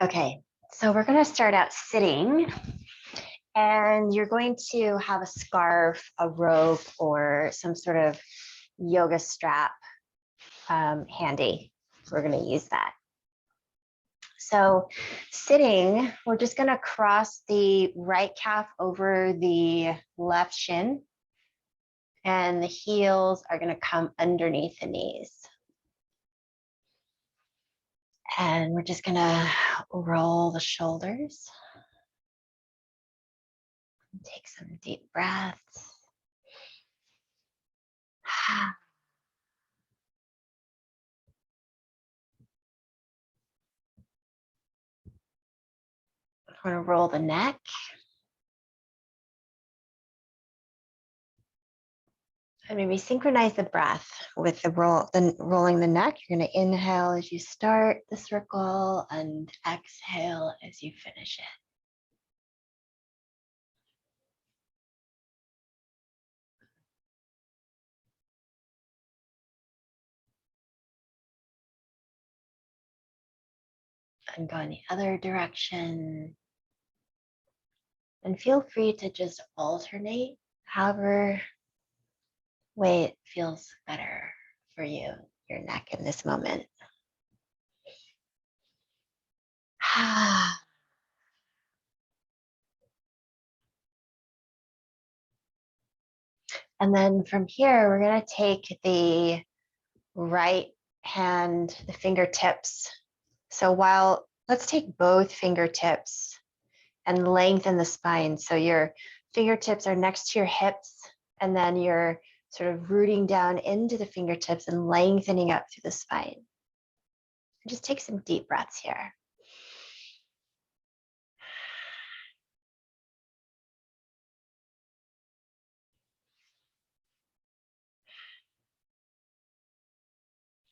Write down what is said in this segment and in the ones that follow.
Okay, so we're going to start out sitting, and you're going to have a scarf, a rope, or some sort of yoga strap handy. We're going to use that. So sitting, we're just going to cross the right calf over the left shin, and the heels are going to come underneath the knees. And we're just going to roll the shoulders. Take some deep breaths. We're going to roll the neck. And maybe synchronize the breath with the rolling the neck. You're going to inhale as you start the circle and exhale as you finish it. And go in the other direction. And feel free to just alternate however way it feels better for you, your neck in this moment. And then from here, we're going to take the right hand, the fingertips. So let's take both fingertips and lengthen the spine. So your fingertips are next to your hips, and then you're sort of rooting down into the fingertips and lengthening up through the spine. And just take some deep breaths here.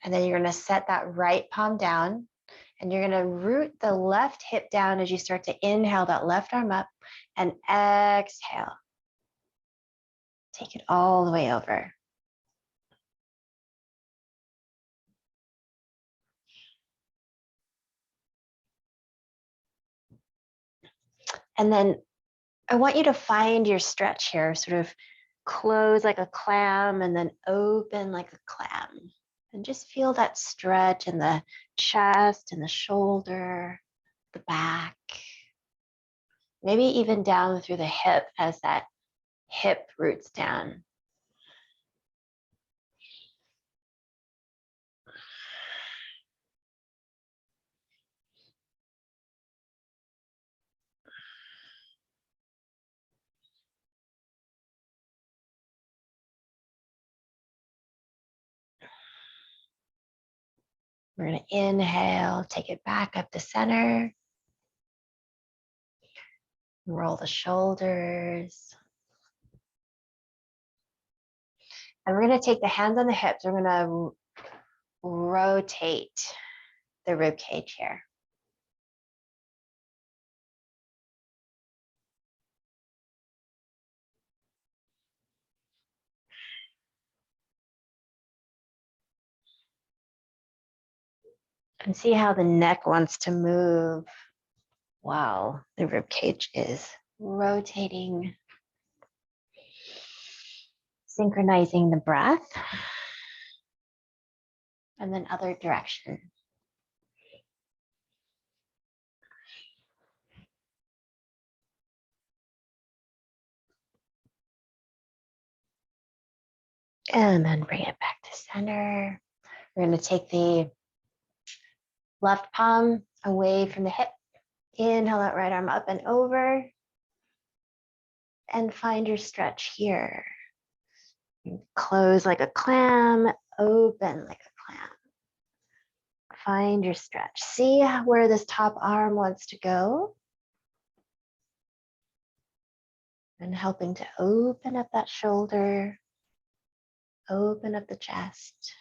And then you're going to set that right palm down, and you're going to root the left hip down as you start to inhale that left arm up, and exhale. Take it all the way over. And then I want you to find your stretch here, sort of close like a clam and then open like a clam. And just feel that stretch in the chest and the shoulder, the back, maybe even down through the hip as that hip roots down. We're going to inhale, take it back up to center. Roll the shoulders. And we're going to take the hands on the hips. We're going to rotate the rib cage here. And see how the neck wants to move while the rib cage is rotating. Synchronizing the breath. And then other direction. And then bring it back to center. We're going to take the left palm away from the hip. Inhale that right arm up and over. And find your stretch here. Close like a clam, open like a clam. Find your stretch. See where this top arm wants to go. And helping to open up that shoulder, open up the chest.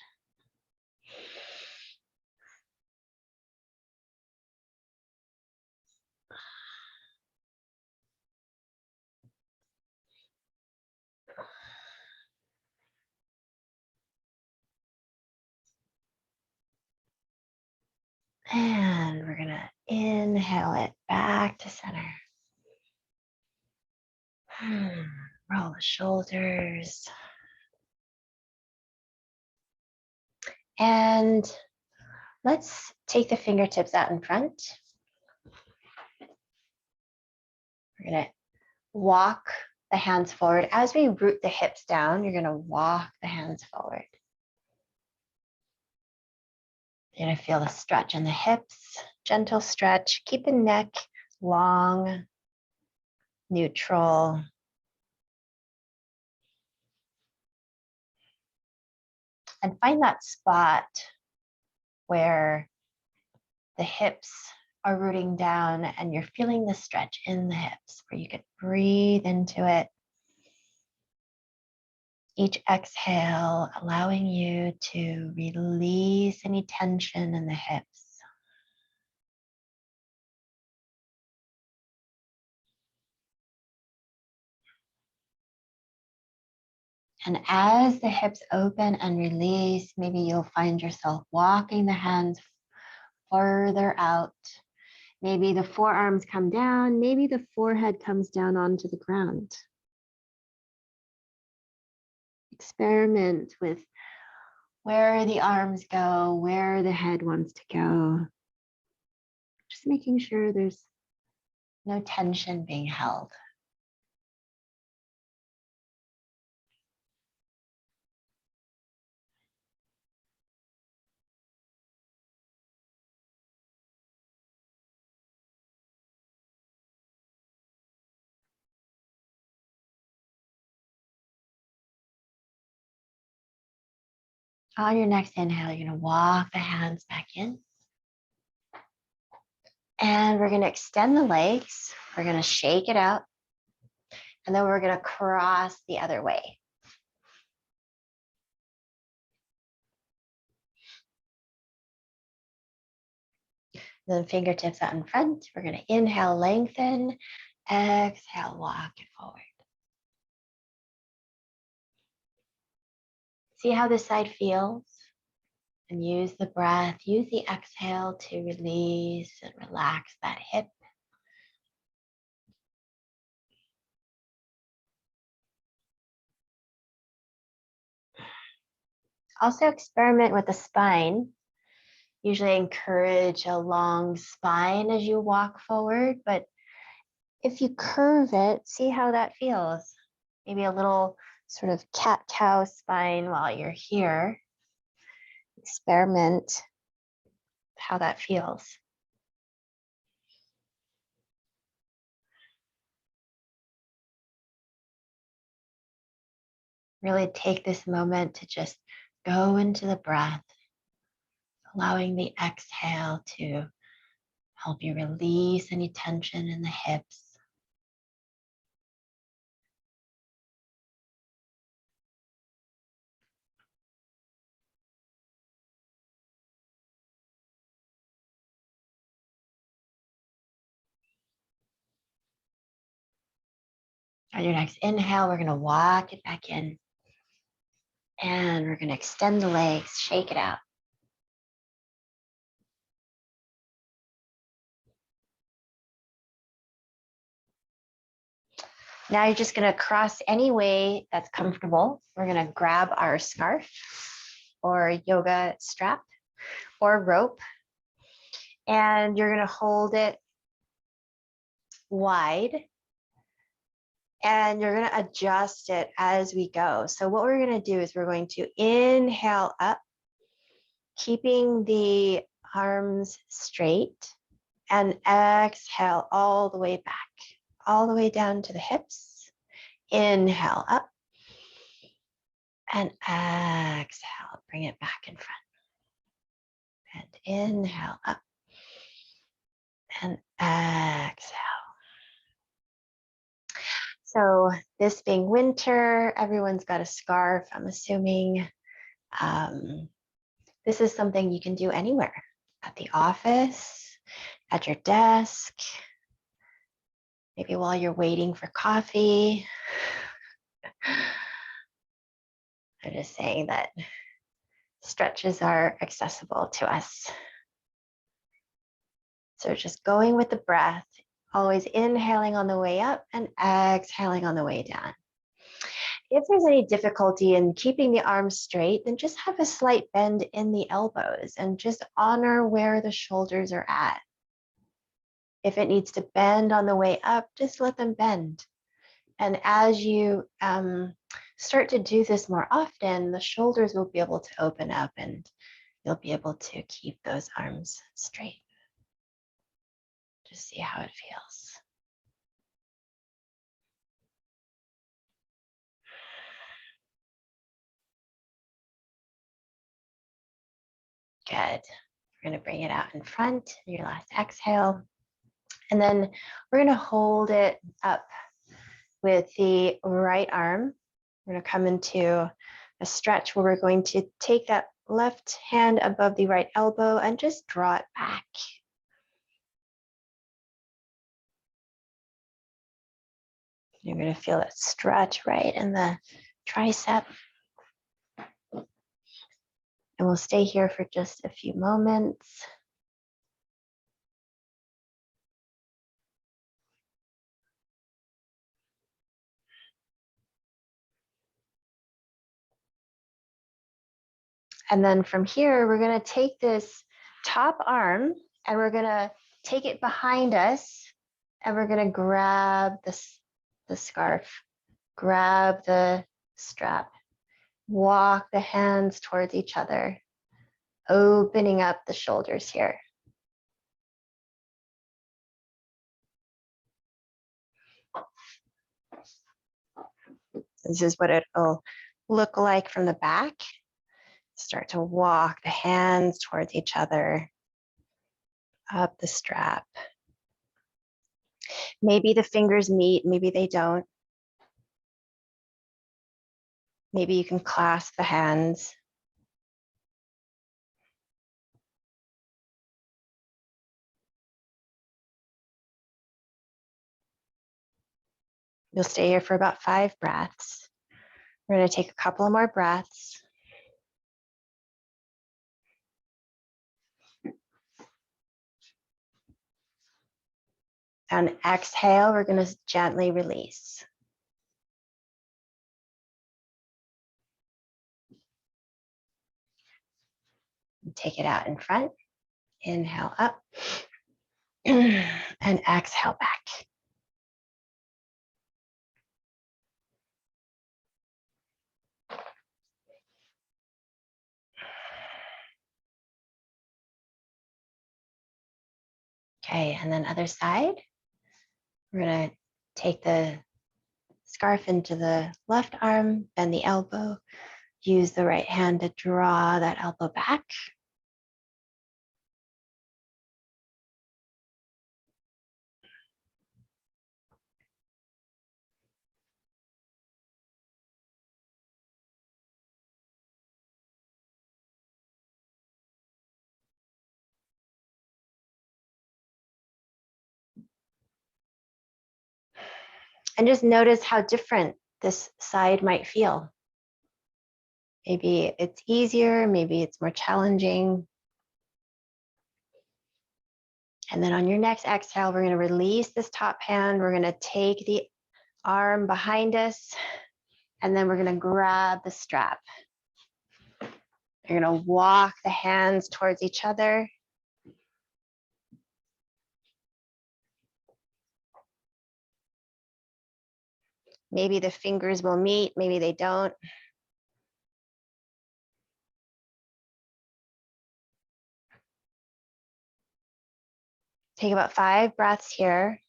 And we're gonna inhale it back to center. Roll the shoulders. And let's take the fingertips out in front. We're gonna walk the hands forward. As we root the hips down, you're gonna walk the hands forward. You're gonna feel the stretch in the hips, gentle stretch. Keep the neck long, neutral. And find that spot where the hips are rooting down and you're feeling the stretch in the hips, where you could breathe into it. Each exhale, allowing you to release any tension in the hips. And as the hips open and release, maybe you'll find yourself walking the hands further out. Maybe the forearms come down, maybe the forehead comes down onto the ground. Experiment with where the arms go, where the head wants to go. Just making sure there's no tension being held. On your next inhale, you're going to walk the hands back in. And we're going to extend the legs. We're going to shake it out. And then we're going to cross the other way. Then fingertips out in front. We're going to inhale, lengthen. Exhale, walk it forward. See how this side feels? And use the breath, use the exhale to release and relax that hip. Also experiment with the spine. Usually encourage a long spine as you walk forward, but if you curve it, see how that feels. Maybe a little sort of cat-cow spine while you're here. Experiment how that feels. Really take this moment to just go into the breath, allowing the exhale to help you release any tension in the hips. On your next inhale, we're going to walk it back in. And we're going to extend the legs, shake it out. Now you're just going to cross any way that's comfortable. We're going to grab our scarf or yoga strap or rope. And you're going to hold it wide. And you're going to adjust it as we go. So what we're going to do is we're going to inhale up, keeping the arms straight, and exhale all the way back, all the way down to the hips. Inhale up and exhale, bring it back in front. And inhale up and exhale. So this being winter, everyone's got a scarf, I'm assuming. This is something you can do anywhere, at the office, at your desk, maybe while you're waiting for coffee. I'm just saying that stretches are accessible to us. So just going with the breath, always inhaling on the way up and exhaling on the way down. If there's any difficulty in keeping the arms straight, then just have a slight bend in the elbows and just honor where the shoulders are at. If it needs to bend on the way up, just let them bend. And as you start to do this more often, the shoulders will be able to open up and you'll be able to keep those arms straight. Just see how it feels. Good. We're going to bring it out in front, your last exhale. And then we're going to hold it up with the right arm. We're going to come into a stretch where we're going to take that left hand above the right elbow and just draw it back. You're going to feel that stretch right in the tricep. And we'll stay here for just a few moments. And then from here, we're going to take this top arm and we're going to take it behind us and we're going to grab the scarf, grab the strap, walk the hands towards each other, opening up the shoulders here. This is what it'll look like from the back. Start to walk the hands towards each other, up the strap. Maybe the fingers meet, maybe they don't. Maybe you can clasp the hands. You'll stay here for about 5 breaths. We're going to take a couple more breaths. And exhale, we're going to gently release. Take it out in front. Inhale up. And exhale back. Okay, and then other side. We're going to take the scarf into the left arm, bend the elbow, use the right hand to draw that elbow back. And just notice how different this side might feel. Maybe it's easier, maybe it's more challenging. And then on your next exhale, we're going to release this top hand. We're going to take the arm behind us, and then we're going to grab the strap. You're going to walk the hands towards each other. Maybe the fingers will meet, maybe they don't. Take about 5 breaths here.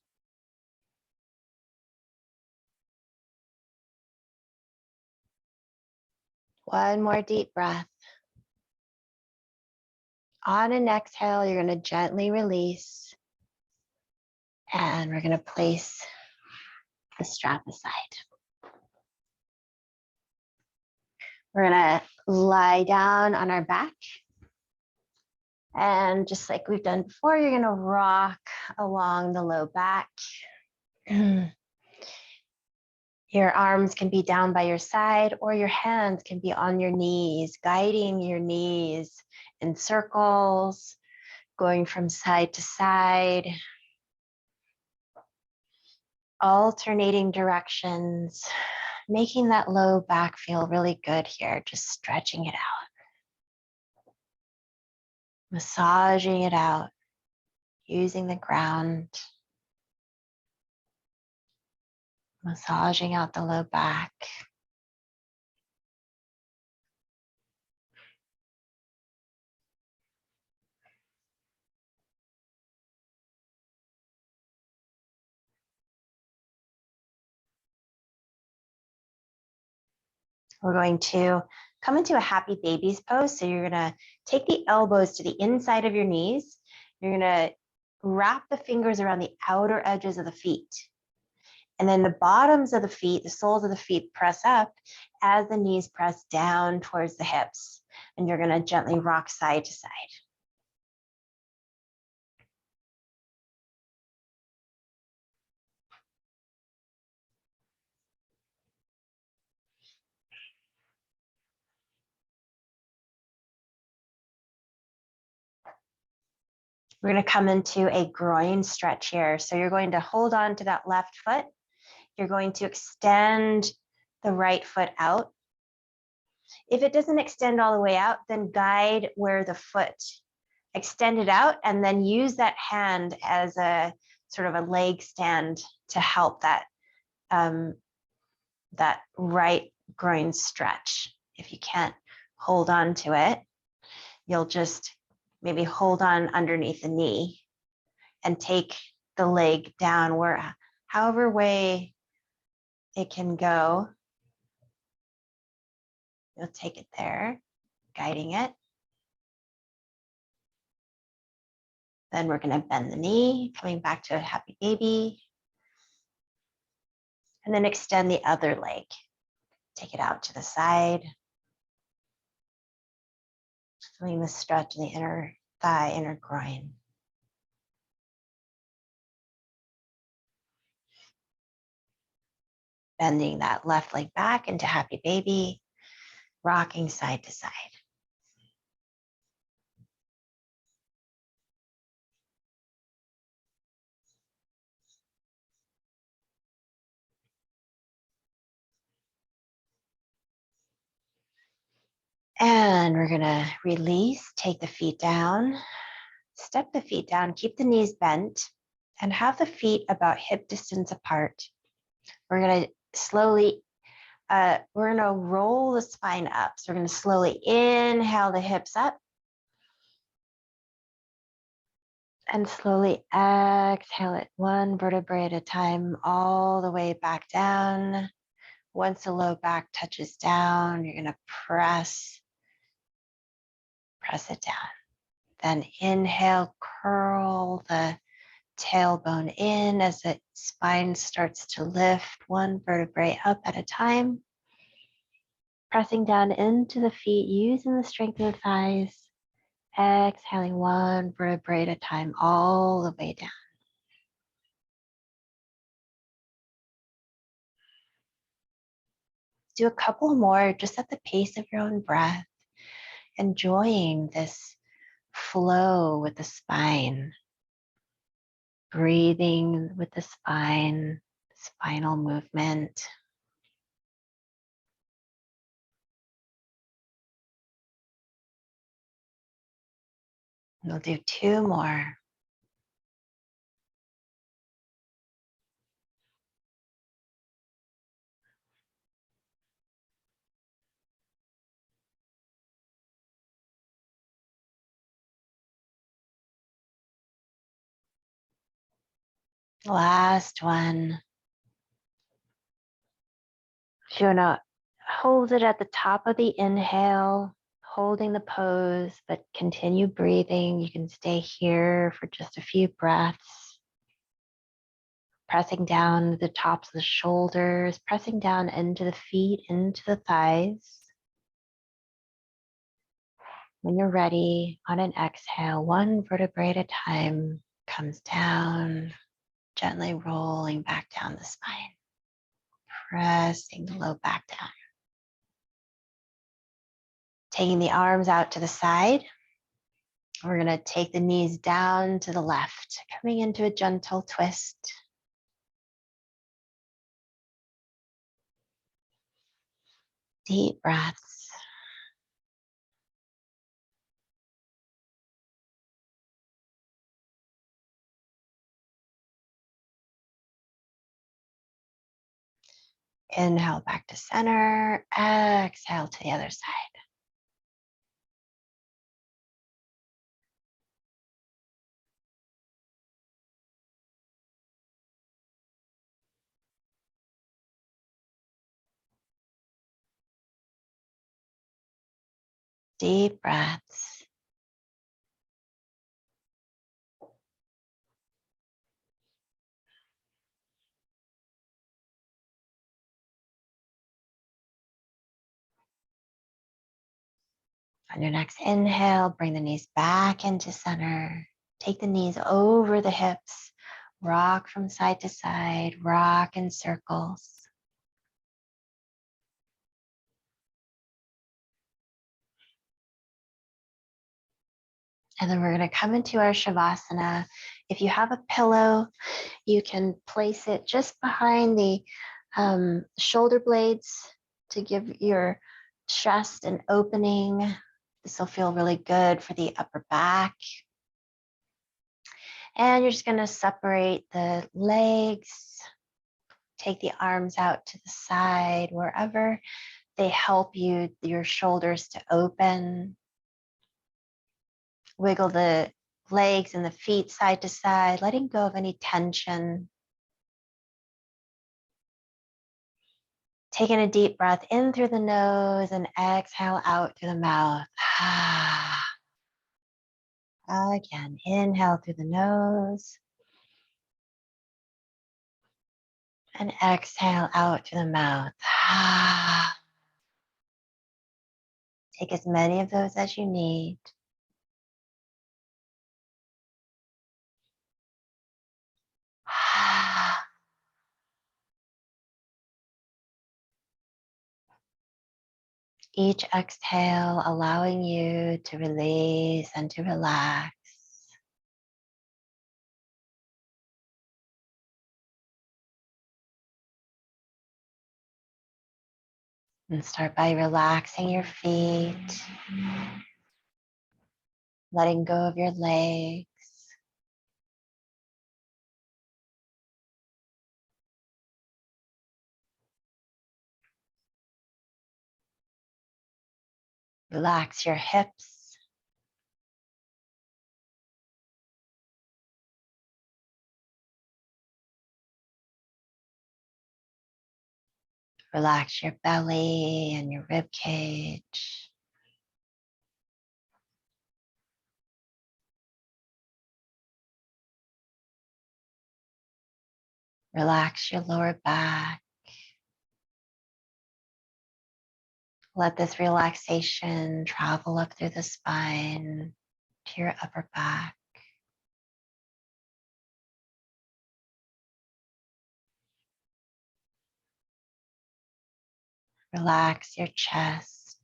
One more deep breath. On an exhale, you're going to gently release. And we're going to place the strap aside. We're going to lie down on our back. And just like we've done before, you're going to rock along the low back. Your arms can be down by your side, or your hands can be on your knees, guiding your knees in circles, Going from side to side, alternating directions, making that low back feel really good here, just stretching it out, massaging it out, using the ground, massaging out the low back. We're going to come into a happy baby's pose. So you're gonna take the elbows to the inside of your knees. You're gonna wrap the fingers around the outer edges of the feet. And then the bottoms of the feet, the soles of the feet press up as the knees press down towards the hips. And you're gonna gently rock side to side. We're going to come into a groin stretch here. So you're going to hold on to that left foot. You're going to extend the right foot out. If it doesn't extend all the way out, then guide where the foot extended out and then use that hand as a sort of a leg stand to help that, that right groin stretch. If you can't hold on to it, you'll just maybe hold on underneath the knee and take the leg down where, however way it can go. You'll take it there, guiding it. Then we're going to bend the knee, coming back to a happy baby. And then extend the other leg. Take it out to the side. Feeling the stretch in the inner thigh, inner groin. Bending that left leg back into happy baby, rocking side to side. And we're gonna release, take the feet down, step the feet down, keep the knees bent, and have the feet about hip distance apart. We're gonna slowly, we're gonna roll the spine up. So we're gonna slowly inhale the hips up and slowly exhale it one vertebrae at a time, all the way back down. Once the low back touches down, you're gonna press it down. Then inhale, curl the tailbone in as the spine starts to lift one vertebrae up at a time. Pressing down into the feet, using the strength of the thighs. Exhaling one vertebrae at a time, all the way down. Do a couple more just at the pace of your own breath, enjoying this flow with the spine. Breathing with the spine, spinal movement. We'll do two more. Last one. If you want to hold it at the top of the inhale, holding the pose, but continue breathing. You can stay here for just a few breaths. Pressing down the tops of the shoulders, pressing down into the feet, into the thighs. When you're ready, on an exhale, one vertebrae at a time comes down, gently rolling back down the spine, pressing the low back down. Taking the arms out to the side, We're going to take the knees down to the left, coming into a gentle twist. Deep breaths. Inhale back to center. Exhale to the other side. Deep breaths. On your next inhale, bring the knees back into center. Take the knees over the hips. Rock from side to side. Rock in circles. And then we're going to come into our Savasana. If you have a pillow, you can place it just behind the shoulder blades to give your chest an opening. This will feel really good for the upper back. And you're just going to separate the legs. Take the arms out to the side, wherever they help you, your shoulders to open. Wiggle the legs and the feet side to side, letting go of any tension. Taking a deep breath in through the nose and exhale out through the mouth. Again, inhale through the nose and exhale out through the mouth. Take as many of those as you need. Each exhale allowing you to release and to relax. And start by relaxing your feet, letting go of your legs. Relax your hips. Relax your belly and your rib cage. Relax your lower back. Let this relaxation travel up through the spine to your upper back. Relax your chest.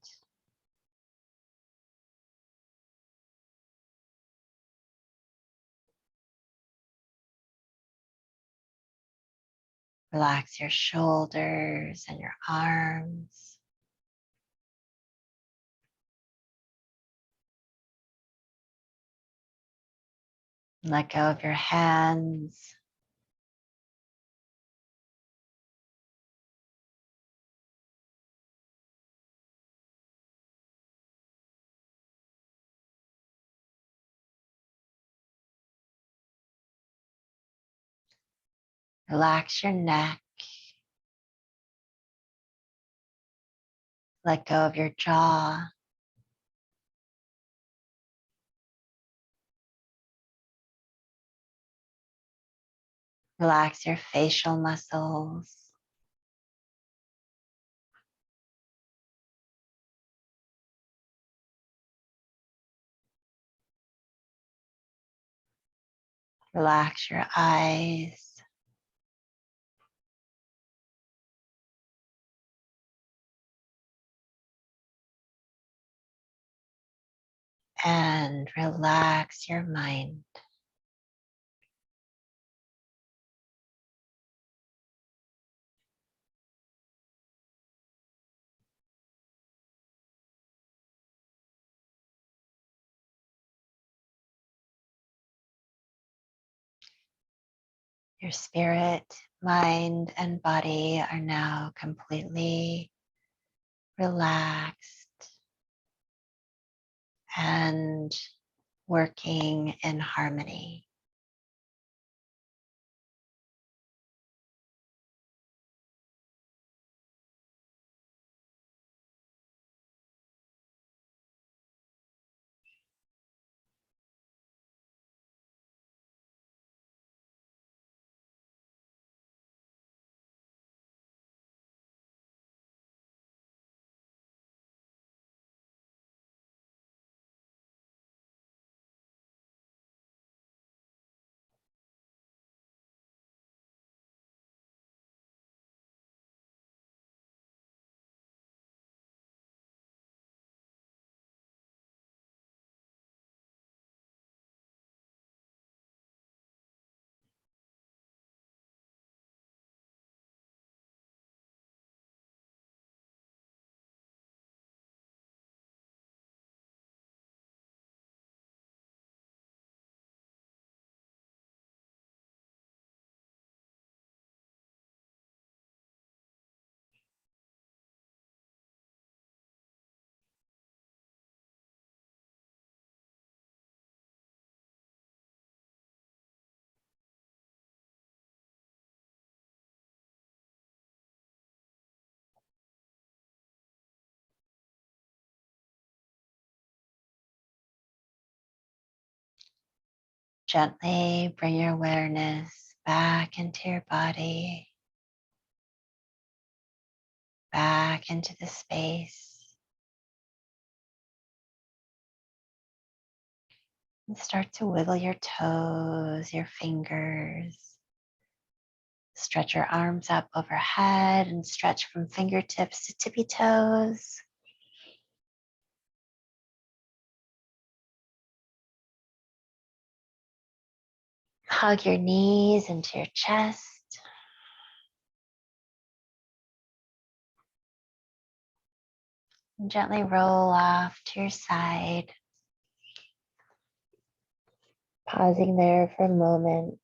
Relax your shoulders and your arms. Let go of your hands. Relax your neck. Let go of your jaw. Relax your facial muscles. Relax your eyes. and relax your mind. Your spirit, mind, and body are now completely relaxed and working in harmony. Gently bring your awareness back into your body, back into the space, and start to wiggle your toes, your fingers. Stretch your arms up overhead and stretch from fingertips to tippy toes. Hug your knees into your chest. And gently roll off to your side. Pausing there for a moment.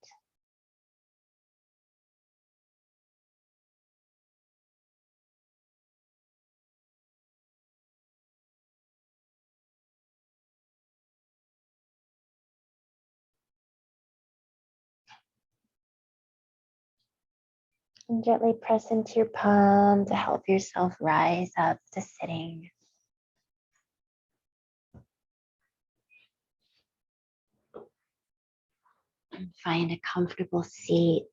And gently press into your palm to help yourself rise up to sitting. And find a comfortable seat.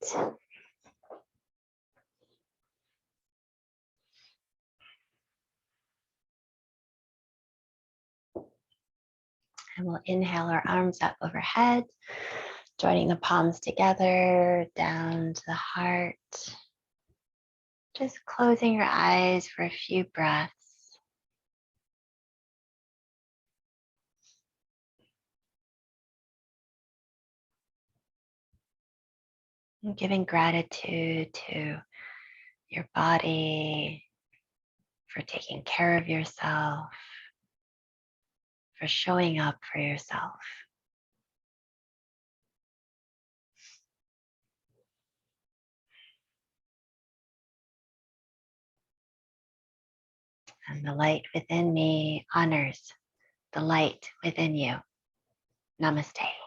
And we'll inhale our arms up overhead, joining the palms together, down to the heart. Just closing your eyes for a few breaths. And giving gratitude to your body for taking care of yourself, for showing up for yourself. And the light within me honors the light within you. Namaste.